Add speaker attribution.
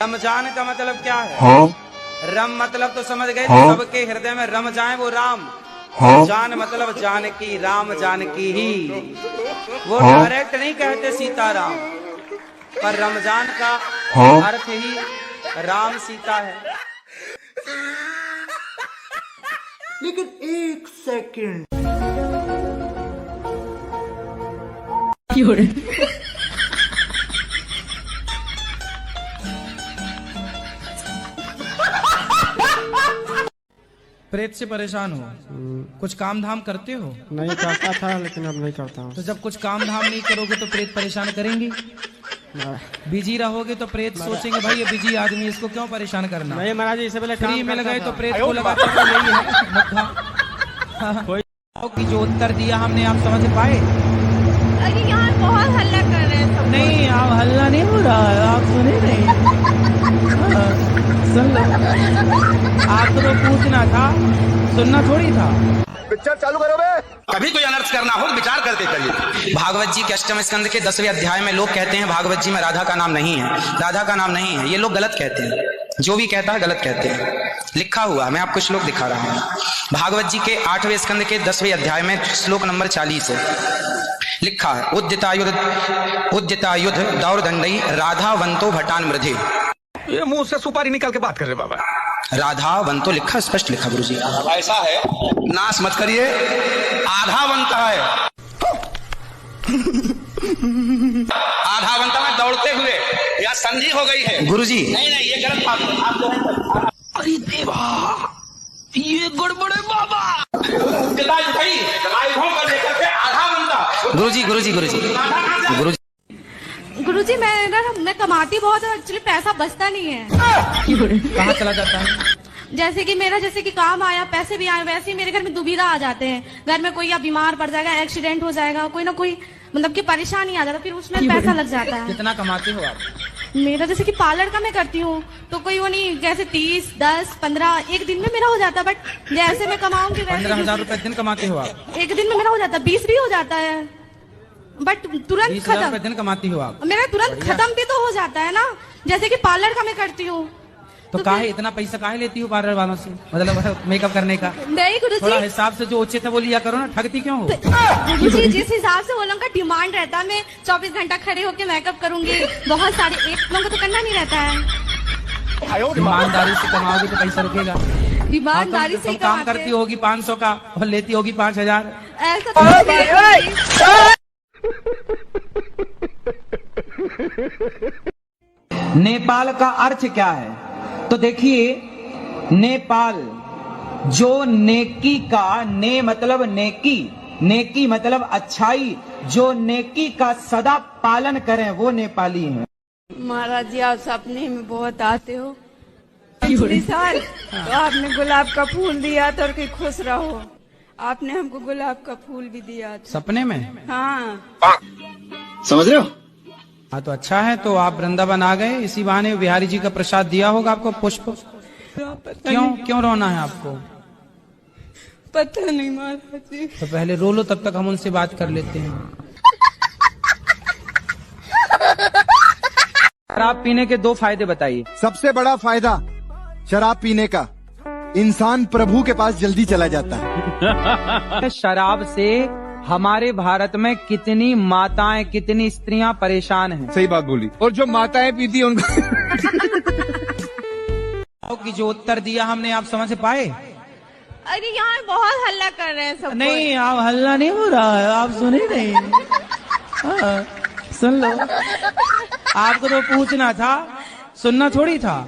Speaker 1: रमजान का मतलब क्या है?
Speaker 2: हाँ?
Speaker 1: रम मतलब तो समझ गए,
Speaker 2: हाँ?
Speaker 1: सबके हृदय में रम जाए वो राम।
Speaker 2: हाँ?
Speaker 1: जान मतलब जानकी, राम जानकी ही। वो
Speaker 2: हाँ?
Speaker 1: डायरेक्ट नहीं कहते सीताराम, पर रमजान का
Speaker 2: हाँ?
Speaker 1: अर्थ ही राम सीता है।
Speaker 3: लेकिन एक सेकंड,
Speaker 1: प्रेत से परेशान हो, कुछ काम धाम करते हो?
Speaker 4: नहीं करता था लेकिन अब नहीं करता हूँ।
Speaker 1: तो जब कुछ काम धाम नहीं करोगे तो प्रेत परेशान करेंगे। बिजी रहोगे तो प्रेत सोचेंगे भाई ये बिजी आदमी, इसको क्यों परेशान करना।
Speaker 4: नहीं महाराज जी, इससे पहले
Speaker 1: फ्री
Speaker 4: काम
Speaker 1: मिल
Speaker 4: करता
Speaker 1: गए
Speaker 4: था।
Speaker 1: तो प्रेत को लगाते तो यही है मुद्दा। कि जो उत्तर दिया हमने, आप समझ पाए?
Speaker 5: अरे यहाँ बहुत हल्ला कर रहे हैं सब।
Speaker 1: नहीं, आप हल्ला नहीं हो रहा है, आप सुने नहीं। सुन लो, आपको तो पूछना था, सुनना थोड़ी था।
Speaker 2: पिक्चर चालू करो बे।
Speaker 1: कभी कोई अनर्थ करना हो तो विचार करके करिए। भागवत जी के अष्टम स्कंद के 10वें अध्याय में लोग कहते हैं भागवत जी में राधा का नाम नहीं है, राधा का नाम नहीं है। ये लोग गलत कहते हैं, जो भी कहता है गलत कहते हैं। लिखा हुआ मैं आपको श्लोक दिखा रहा हूं। भागवत जी के 8वें स्कंद के 10वें अध्याय में श्लोक नंबर 40 है, लिखा है उद्यतायुध दौरदंडई राधावंतो भटान मृधे।
Speaker 6: ये मुंह से सुपारी निकाल के बात कर रहे बाबा।
Speaker 1: राधावंतो लिखा, स्पष्ट लिखा गुरुजी।
Speaker 6: ऐसा है,
Speaker 1: नाश मत करिए, आधावंत है। आधावंत में दौड़ते हुए या संधि हो गई है गुरुजी। नहीं नहीं, ये गलत बात है। आप जो है, अरे देवा, ये गड़बड़ है बाबा। गुरुजी गुरुजी गुरुजी गुरुजी
Speaker 5: गुरुजी मैं कमाती बहुत है, एक्चुअली पैसा बचता नहीं है।
Speaker 1: कहाँ चला जाता है?
Speaker 5: जैसे कि काम आया, पैसे भी आए, वैसे ही मेरे घर में दुविधा आ जाते हैं। घर में कोई या बीमार पड़ जाएगा, एक्सीडेंट हो जाएगा, कोई ना कोई मतलब कि परेशानी आ जाता, फिर उसमें पैसा लग जाता है।
Speaker 1: कितना कमाते हो आप?
Speaker 5: मेरा जैसे कि पार्लर का मैं करती हूँ तो कोई वो नहीं, जैसे 30, 10, 15 एक दिन में मेरा हो जाता है। बट जैसे मैं कमाऊंगी वैसे
Speaker 1: 15,000 रुपए दिन कमाते हो आप?
Speaker 5: एक दिन में मेरा हो जाता है, 20 भी हो जाता है, बट तुरंत
Speaker 1: 20,000 रुपए
Speaker 5: खत्म।
Speaker 1: दिन कमाती हो आप?
Speaker 5: मेरा तुरंत खत्म भी तो हो जाता है ना, जैसे कि पार्लर का मैं करती हूँ।
Speaker 1: तो काहे इतना पैसा काहे लेती हो पार्लर वालों से, मतलब मेकअप करने का?
Speaker 5: नहीं
Speaker 1: थोड़ा
Speaker 5: गुरुजी,
Speaker 1: हिसाब से जो उचित है वो लिया करो ना, ठगती क्यों हो?
Speaker 5: गुरुजी जिस हिसाब से वो लोगों का डिमांड रहता है, मैं 24 घंटा खड़े होकर मेकअप करूंगी, बहुत सारे, एक लोगों को तो करना नहीं रहता है।
Speaker 1: ईमानदारी से कमाओगे तो पैसा रुकेगा।
Speaker 5: ईमानदारी से
Speaker 1: तुम काम करती होगी 500 का और लेती होगी 5,000।
Speaker 5: ऐसा तो नहीं है।
Speaker 1: नेपाल का अर्थ क्या है? तो देखिए, नेपाल जो नेकी का, ने मतलब नेकी, नेकी मतलब अच्छाई, जो नेकी का सदा पालन करें वो नेपाली हैं।
Speaker 7: महाराज जी, आप सपने में बहुत आते हो। पिछले साल तो आपने गुलाब का फूल दिया था और कि खुश रहो, आपने हमको गुलाब का फूल भी दिया था
Speaker 1: सपने में?
Speaker 7: हाँ।
Speaker 2: समझ रहे हो?
Speaker 1: हाँ, तो अच्छा है, तो आप वृंदावन आ गए, इसी बहाने बिहारी जी का प्रसाद दिया होगा आपको, पुष्प। क्यों रोना है आपको?
Speaker 7: पता नहीं महाराज जी।
Speaker 1: तो पहले रो लो, तब तक हम उनसे बात कर लेते हैं। शराब पीने के 2 फायदे बताइए।
Speaker 2: सबसे बड़ा फायदा शराब पीने का, इंसान प्रभु के पास जल्दी चला जाता है।
Speaker 1: शराब से हमारे भारत में कितनी माताएं, कितनी स्त्रियां परेशान हैं।
Speaker 6: सही बात बोली। और जो माताएं पीती है उनको
Speaker 1: कि जो उत्तर दिया हमने, आप समझ पाए?
Speaker 5: अरे यहाँ बहुत हल्ला कर रहे हैं सब।
Speaker 1: नहीं, आप हल्ला नहीं हो रहा है, आप सुने नहीं। सुन लो, आपको तो पूछना था, सुनना थोड़ी था।